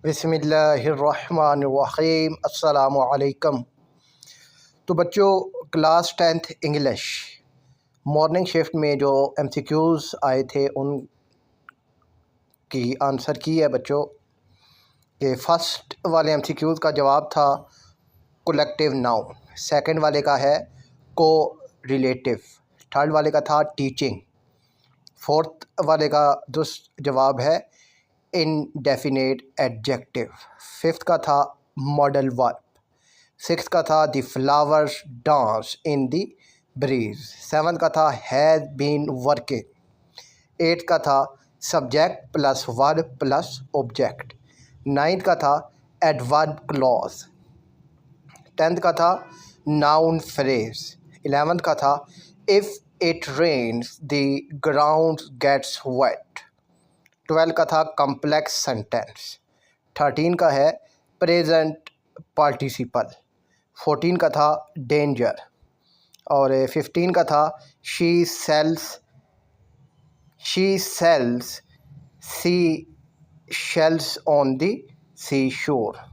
बिस्मिल्लाहिर्रहमानिर्रहीम अस्सलामु अलैकुम। तो बच्चों, class 10th English morning shift में जो एमसीक्यूज़ आए थे उन की आंसर की है बच्चों। कि फ़र्स्ट वाले एमसीक्यूज़ का जवाब था कलेक्टिव नाउन, सेकंड वाले का है को रिलेटिव, थर्ड वाले का था टीचिंग, फोर्थ वाले का जो जवाब है इनडेफिनेट एडजेक्टिव, फिफ्थ का था मॉडल वर्ब, सिक्स का था the flowers dance in the breeze, seven का था हैज़ बीन वर्किंग, एट का था subject plus verb plus object, ninth का था एडवर्ब क्लॉज, टेंथ का था नाउन फ्रेज, 11th का था if it rains the ground gets wet, 12 का था कॉम्प्लेक्स सेंटेंस, 13 का है प्रेजेंट पार्टिसिपल, 14 का था डेंजर और 15 का था she sells sea shells on the sea शोर।